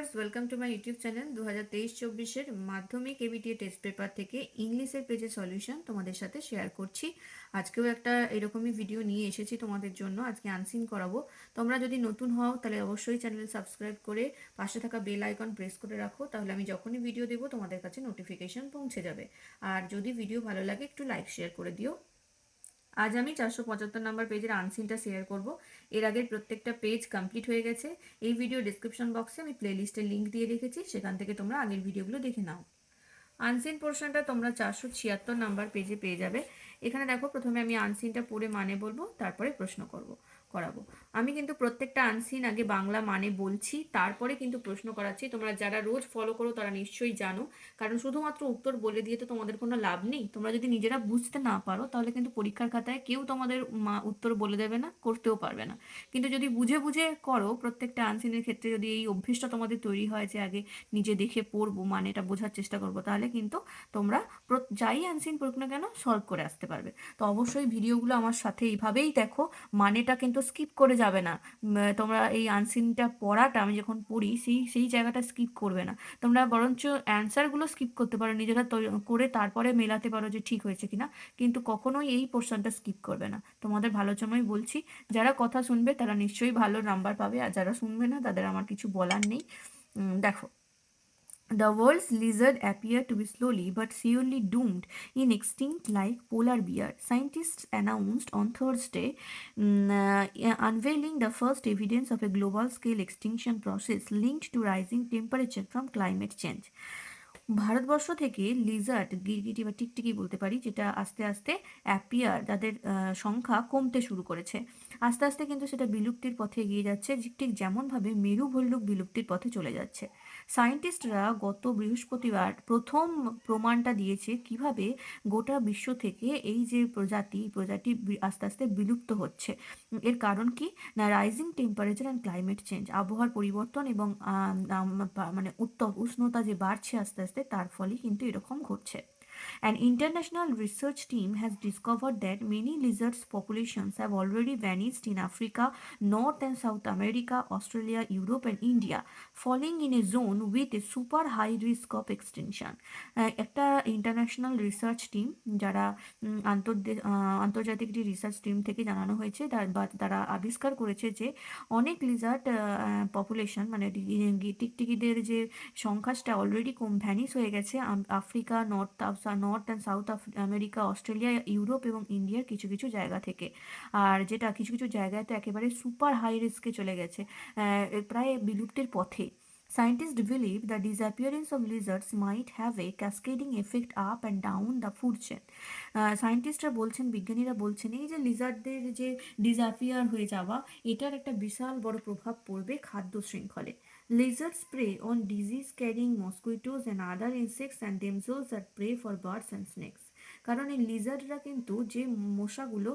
Viewers, welcome to my YouTube channel. 2023-24-এর মাধ্যমিক ABTA test paper থেকে ইংলিশের পেজে সলিউশন তোমাদের সাথে শেয়ার করছি। আজকেও একটা এরকমই ভিডিও নিয়ে এসেছি তোমাদের জন্য। আজকে আনসিন করাবো। তোমরা যদি নতুন হও তাহলে অবশ্যই চ্যানেল সাবস্ক্রাইব করে পাশে থাকা বেল আইকন প্রেস করে রাখো, তাহলে আমি যখনই ভিডিও দেবো তোমাদের কাছে নোটিফিকেশন পৌঁছে যাবে। আর যদি ভিডিও ভালো লাগে একটু লাইক শেয়ার করে দিও। আজ আমি 475 নাম্বার পেজের আনসিনটা শেয়ার করব। এর আগের প্রত্যেকটা পেজ কমপ্লিট হয়ে গেছে। এই ভিডিও ডিসক্রিপশন বক্সে আমি প্লেলিস্টের লিঙ্ক দিয়ে রেখেছি, সেখান থেকে তোমরা আগের ভিডিওগুলো দেখে নাও। আনসিন পোর্শনটা তোমরা 476 নাম্বার পেজে পেয়ে যাবে। এখানে দেখো, প্রথমে আমি আনসিনটা পড়ে মানে বলবো, তারপরে প্রশ্ন করাবো। আমি কিন্তু প্রত্যেকটা আনসিন আগে বাংলা মানে বলছি, তারপরে কিন্তু প্রশ্ন করাচ্ছি। তোমরা যারা রোজ ফলো করো তারা নিশ্চয়ই জানো, কারণ শুধুমাত্র উত্তর বলে দিয়ে তো তোমাদের কোনো লাভ নেই। তোমরা যদি নিজেরা বুঝতে না পারো তাহলে কিন্তু পরীক্ষার খাতায় কেউ তোমাদের উত্তর বলে দেবে না, করতেও পারবে না। কিন্তু যদি বুঝে বুঝে করো, প্রত্যেকটা আনসিনের ক্ষেত্রে যদি এই অভ্যেসটা তোমাদের তৈরি হয় যে আগে নিজে দেখে পড়বো, মানে এটা বোঝার চেষ্টা করবো, তাহলে কিন্তু তোমরা যাই আনসিন পড়ুক না কেন সলভ করে আসতে পারবে। তো অবশ্যই ভিডিওগুলো আমার সাথে এইভাবেই দেখো, মানেটা কিন্তু স্কিপ করে যাবে না। তোমরা এই আনসিনটা পড়াটা আমি যখন পড়ি সেই সেই জায়গাটা স্কিপ করবে না। তোমরা বরঞ্চ অ্যান্সারগুলো স্কিপ করতে পারো, নিজেরা করে তারপরে মেলাতে পারো যে ঠিক হয়েছে কিনা, কিন্তু কখনোই এই পোর্শনটা স্কিপ করবে না। তোমাদের ভালোর জন্যই বলছি। যারা কথা শুনবে তারা নিশ্চয়ই ভালো নাম্বার পাবে, আর যারা শুনবে না তাদের আমার কিছু বলার নেই। দেখো, the world's lizard appear to be slowly but surely doomed in extinct like polar bear. Scientists announced on Thursday, unveiling the first evidence of a global scale extinction process linked to rising temperature from climate change. Bharatvarsha থেকে Lizaad, গিরগিটি বা টিকটিকি বলতে পারি, যেটা আস্তে আস্তে appear, যাদের সংখ্যা কমতে শুরু করেছে। আস্তে আস্তে কিন্তু সেটা বিলুপ্তির পথে এগিয়ে যাচ্ছে, ঠিক যেমনভাবে মেরু ভল্লুক বিলুপ্তির পথে চলে যাচ্ছে। সায়েন্টিস্টরা গত বৃহস্পতিবার প্রথম প্রমাণটা দিয়েছে কিভাবে গোটা বিশ্ব থেকে এই যে প্রজাতি আস্তে আস্তে বিলুপ্ত হচ্ছে। এর কারণ কি না, rising temperature and climate change, আবহাওয়ার পরিবর্তন এবং মানে উষ্ণতা যে বাড়ছে আস্তে আস্তে, তার ফলে কিন্তু এরকম ঘটছে। An international research team has discovered that many lizards populations have already vanished in Africa, North and South America, Australia, Europe and India, falling in a zone with a super high risk of extinction. একটা international research team, যারা আন্তর্জাতিক যে research team থেকে জানানো হয়েছে, তারা আবিষ্কার করেছে যে অনেক লিজার্ড পপুলেশন, মানে টিকটিকিদের যে সংখ্যাটা অলরেডি ভ্যানিশ হয়ে গেছে Africa, north and south America, Australia, Europe এবং ইন্ডিয়ার কিছু কিছু জায়গা থেকে। আর যেটা কিছু কিছু জায়গায় তো একেবারে সুপার হাই রিস্কে চলে গেছে, প্রায় বিলুপ্তির পথে। Scientists believe the disappearance of lizards might have a cascading effect up and down the food chain. সায়েন্টিস্টরা বলছেন, বিজ্ঞানীরা বলছেন, এই যে লিজার্ডদের যে ডিসঅ্যাপিয়ার হয়ে যাওয়া, এটার একটা বিশাল বড় প্রভাব পড়বে খাদ্য শৃঙ্খলে। Lizards prey on disease-carrying mosquitoes and other insects and themselves are prey for birds and snakes. কারণ এই লিজার্ডরা কিন্তু যে মশাগুলো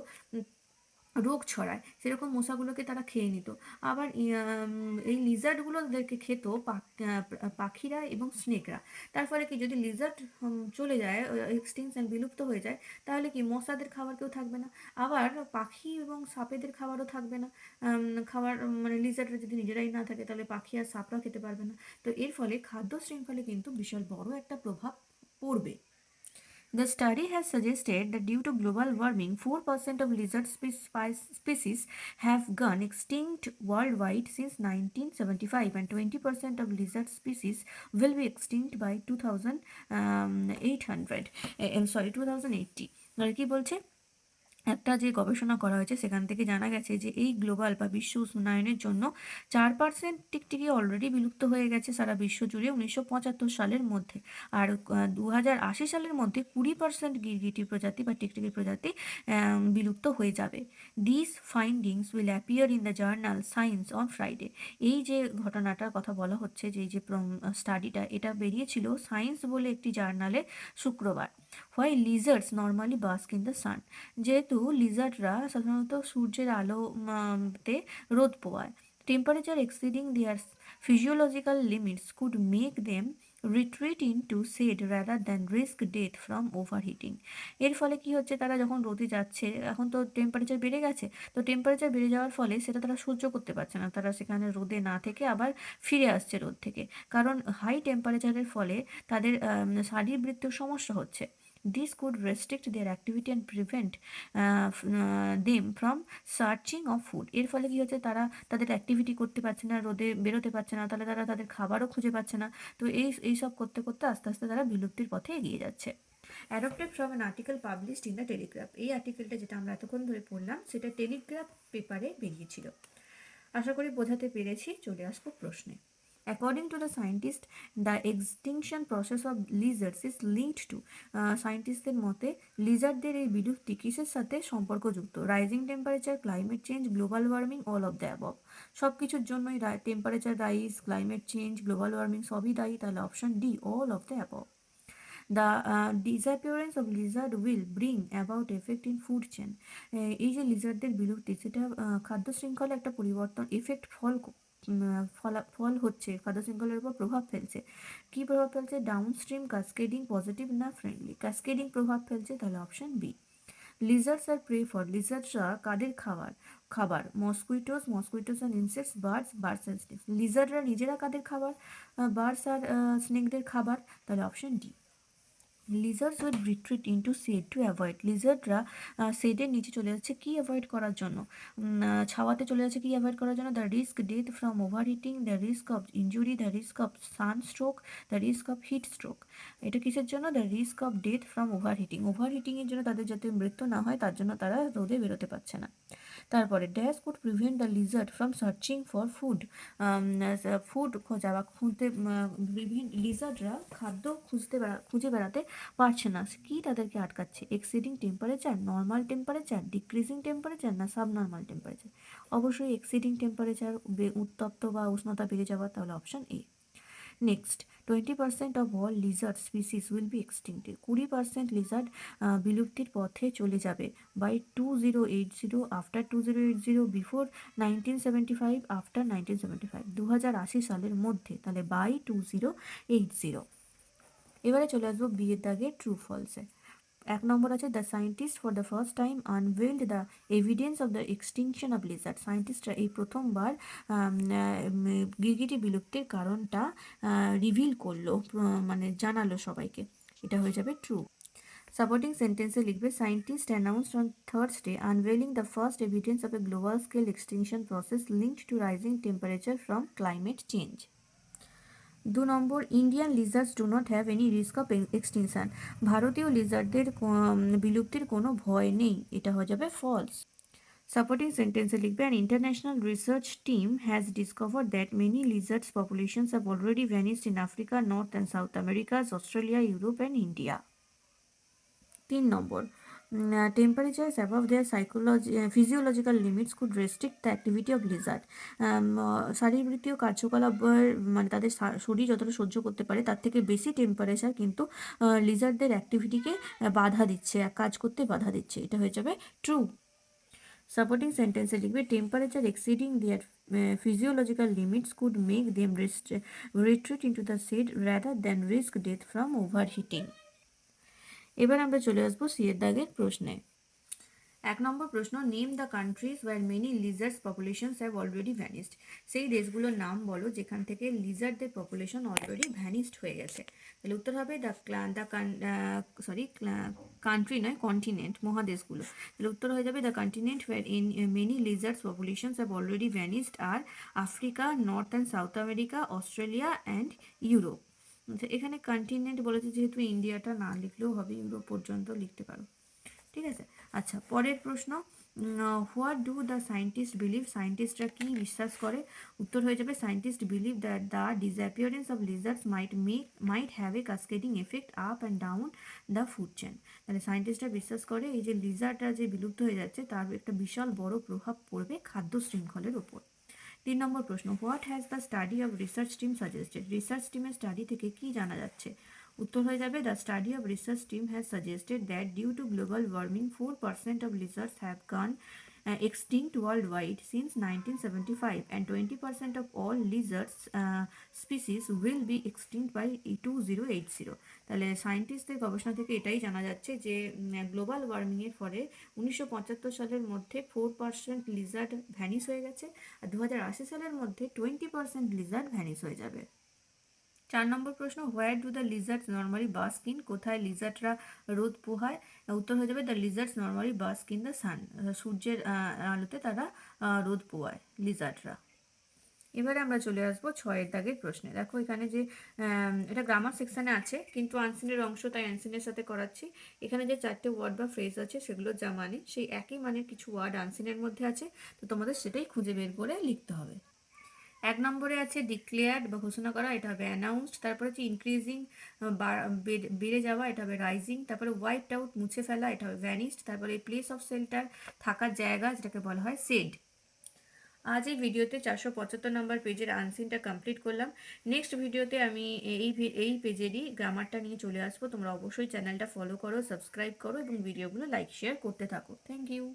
রোগ ছড়ায়, সেরকম মশাগুলোকে তারা খেয়ে নিত। আবার এই লিজার্ডগুলো ওদেরকে খেত পাখিরা এবং স্নেকরা। তার ফলে কি, যদি লিজার্ড চলে যায়, এক্সটিংশন, বিলুপ্ত হয়ে যায়, তাহলে কি মশাদের খাবার কেউ থাকবে না, আবার পাখি এবং সাপেদের খাবারও থাকবে না। খাবার মানে লিজার্ডরা যদি নিজেরাই না থাকে, তাহলে পাখি আর সাপরা খেতে পারবে না। তো এর ফলে খাদ্য শৃঙ্খলে কিন্তু বিশাল বড় একটা প্রভাব পড়বে। The study has suggested that due to global warming, 4% of lizard species have gone extinct worldwide since 1975, and 20% of lizard species will be extinct by 2080. আর কি বলছে, একটা যে গবেষণা করা হয়েছে সেখান থেকে জানা গেছে যে এই গ্লোবাল বা বিশ্ব উষ্ণায়নের জন্য 4% টিকটিকি অলরেডি বিলুপ্ত হয়ে গেছে সারা বিশ্ব জুড়ে 1975 সালের মধ্যে। আর 2080 সালের মধ্যে 20% গিরগিটি প্রজাতি বা টিকটিকি প্রজাতি বিলুপ্ত হয়ে যাবে। This findings will appear in the journal science on Friday. এই যে ঘটনাটার কথা বলা হচ্ছে, যে যে স্টাডিটা, এটা বেরিয়েছিল সায়েন্স বলে একটি জার্নালে শুক্রবার। Why lizards normally bask in the sun, যেহেতু লিজার্ডরা সাধারণত সূর্যের আলোতে রোদ পোয়ায়, temperature exceeding their physiological limits could make them retreat into shade rather than risk death from overheating. এর ফলে কি হচ্ছে, তারা যখন রোদে যাচ্ছে, এখন তো টেম্পারেচার বেড়ে গেছে, তো টেম্পারেচার বেড়ে যাওয়ার ফলে সেটা তারা সহ্য করতে পারছে না, তারা সেখানে রোদে না থেকে আবার ফিরে আসছে রোদ থেকে, কারণ হাই টেম্পারেচারের ফলে তাদের শারীরবৃত্তীয় সমস্যা হচ্ছে। This could restrict their activity and prevent them from searching of food. এর ফলে কি হচ্ছে, তারা তাদের অ্যাক্টিভিটি করতে পারছে না, রোদে বেরোতে পারছে না, তাহলে তারা তাদের খাবারও খুঁজে পাচ্ছে না। তো এইসব করতে করতে আস্তে আস্তে তারা বিলুপ্তির পথে এগিয়ে যাচ্ছে। Adopted from an article published in the Telegraph. এই আর্টিকেলটা যেটা আমরা এতক্ষণ ধরে পড়লাম সেটা টেলিগ্রাফ পেপারে বেরিয়েছিল। আশা করি বোঝাতে পেরেছি। চলে আসবো প্রশ্নে। According to the scientist, the extinction process of lizards is linked to সায়েন্টিস্টদের মতে লিজার্ডদের এই বিলুপ্তি কিসের সাথে সম্পর্কযুক্ত? Rising temperature, climate change, global warming, all of the above. সব কিছুর জন্যই temperature rise, climate change, global warming সবই দায়ী, তাহলে option D, all of the above. The disappearance of Lizaad will bring about effect in food chain. এই যে লিজার্ডদের বিলুপ্তি, সেটা খাদ্য শৃঙ্খলে একটা পরিবর্তন, এফেক্ট, ফল হচ্ছে, খাদ্য শৃঙ্খলের উপর প্রভাব ফেলছে। কি প্রভাব ফেলছে? ডাউন স্ট্রিম, কাসকেডিং, পজিটিভ না ফ্রেন্ডলি? কাসকেডিং প্রভাব ফেলছে, তাহলে option B. Lizards are prey for. লিজার্ডসরা কাদের খাবার? Mosquitoes and insects, birds and snakes. লিজার্ডরা নিজেরা কাদের খাবার? বার্ডস আর স্নেকদের খাবার, তাহলে option D. Lizards will retreat into shade to avoid. লিজার্ডরা শেডের নিচে চলে যাচ্ছে কি অ্যাভয়েড করার জন্য? ছাওয়াতে চলে যাচ্ছে কি অ্যাভয়েড করার জন্য? The risk death from overheating, the risk of injury, the risk of sunstroke, the risk of heat stroke. এটা কিসের জন্য? The risk of death from overheating. Over হিটিংয়ের জন্য তাদের যাতে মৃত্যু না হয় তার জন্য তারা রোদে বেরোতে পারছে না। তারপরে dash could prevent the Lizaad from searching for food. Food খোঁজা বা খুঁজতে, লিজার্ডরা খাদ্য খুঁজে বেড়াতে পারছে না। কি তাদেরকে আটকাচ্ছে? Exceeding temperature, normal temperature, decreasing temperature, না সাবনর্মাল টেম্পারেচার? অবশ্যই এক্সিডিং টেম্পারেচার, উত্তপ্ত বা উষ্ণতা বেড়ে যাওয়া, তাহলে option A. Next, 20% of all lizard species will be extincted. 20% lizard বিলুপ্তির পথে চলে যাবে। By 2080, after 2080, before 1975, after 1975। 2080 সালের মধ্যে, তাহলে বাই 2080। এবারে চলে আসবো বিয়ের দাগে ট্রু ফলসে। এক নম্বর আছে, the scientist for the first time unveiled the evidence of the extinction of lizard. সায়েন্টিস্টরা এই প্রথমবার গিরগিটি বিলুপ্তির কারণটা রিভিল করলো, মানে জানালো সবাইকে। এটা হয়ে যাবে ট্রু। সাপোর্টিং সেন্টেন্সে লিখবে, scientist announced on Thursday unveiling the first evidence of a global scale extinction process linked to rising temperature from climate change. 2 নম্বর, Indian lizards do not have any risk of extinction. ভারতীয় লিজার্ডদের বিলুপ্তির কোনো ভয় নেই। এটা হয়ে যাবে ফলস। সাপোর্টিং সেন্টেন্সে লিখবে, an international research team has discovered that many lizards populations have already vanished in Africa, north and south Americas, Australia, Europe and India. 3 নম্বর, temperatures above their physiological limits could restrict the activity of lizard. শারীরবৃত্তীয় কার্যকলাপ, মানে তাদের শরীর যতটা সহ্য করতে পারে তার থেকে বেশি টেম্পারেচার কিন্তু লিজার্ডদের অ্যাক্টিভিটিকে বাধা দিচ্ছে, কাজ করতে বাধা দিচ্ছে। এটা হয়ে যাবে ট্রু। সাপোর্টিং সেন্টেন্সে লিখবে, temperature exceeding their physiological limits could make them retreat into the shade rather than risk death from overheating. এবার আমরা চলে আসবো সি এর দাগের প্রশ্নে। 1 নম্বর প্রশ্ন, name the countries where many lizards populations have already vanished. সেই দেশগুলোর নাম বলো যেখান থেকে লিজার্ডদের পপুলেশন অলরেডি ভ্যানিশড হয়ে গেছে। তাহলে উত্তর হবে কান্ট্রি নয়, কন্টিনেন্ট, মহাদেশগুলো। তাহলে উত্তর হয়ে যাবে, the continent where in many lizards populations have already vanished আর Africa, north and south America, Australia and Europe. আচ্ছা, এখানে কন্টিনেন্ট বলেছে যেহেতু ইন্ডিয়াটা না লিখলেও হবে, ইউরোপ পর্যন্ত লিখতে পারো। ঠিক আছে। আচ্ছা, পরের প্রশ্ন, what do the scientist believe. সায়েন্টিস্টরা কি বিশ্বাস করে? উত্তর হয়ে যাবে, scientist believe that the disappearance of lizards might have a cascading effect up and down the food chain. তাহলে সায়েন্টিস্টরা বিশ্বাস করে এই যে লিজার্ডরা যে বিলুপ্ত হয়ে যাচ্ছে তার একটা বিশাল বড় প্রভাব পড়বে খাদ্য শৃঙ্খলের ওপর। 3 নম্বর প্রশ্ন, what has the study of research team suggested. Research টিমের স্টাডি থেকে কি জানা যাচ্ছে? উত্তর হয়ে যাবে, the study of research team has suggested that due to global warming 4% of lizards have gone extinct worldwide since 1975 and 20% of all lizards species will be extinct by 2080. তাহলে সায়েন্টিস্টদের গবেষণা থেকে এটাই জানা যাচ্ছে যে গ্লোবাল ওয়ার্মিংয়ের ফলে 1975 সালের মধ্যে 4% লিজার্ড ভ্যানিশ হয়ে গেছে, আর 2080 সালের মধ্যে 20% লিজার্ড ভ্যানিশ হয়ে যাবে। 4 নম্বর প্রশ্ন, where do the lizards normally bask in? কোথায় লিজার্ডরা রোদ পোহায়? উত্তর হয়ে যাবে the lizards normally bask in the sun. সূর্যের আলোতে তারা রোদ পোহায় লিজার্ডরা। এবারে আমরা চলে আসবো 6 দাগের প্রশ্নে। দেখো এখানে যে এটা গ্রামার সেকশানে আছে কিন্তু আনসিনের অংশ, তাই আনসিনের সাথে করাচ্ছি। এখানে যে 4টে ওয়ার্ড বা ফ্রেজ আছে সেগুলো যা মানে সেই একই মানের কিছু ওয়ার্ড আনসিনের মধ্যে আছে, তো তোমাদের সেটাই খুঁজে বের করে লিখতে হবে। 1 নম্বরে আছে ডিক্লেয়ার্ড বা ঘোষণা করা, এটা হবে অ্যানাউন্সড। তারপরে হচ্ছে ইনক্রিজিং বেড়ে যাওয়া, এটা হবে রাইজিং। তারপরে ওয়াইপড আউট মুছে ফেলা, এটা হবে ভ্যানিশড। তারপরে প্লেস অফ শেল্টার থাকার জায়গা, যেটাকে বলা হয় সেড। আজ এই ভিডিওতে 475 নম্বর পেজের আনসিনটা কমপ্লিট করলাম। নেক্সট ভিডিওতে আমি এই পেজেরই গ্রামারটা নিয়ে চলে আসবো। তোমরা অবশ্যই চ্যানেলটা ফলো করো, সাবস্ক্রাইব করো এবং ভিডিওগুলো লাইক শেয়ার করতে থাকো। Thank you.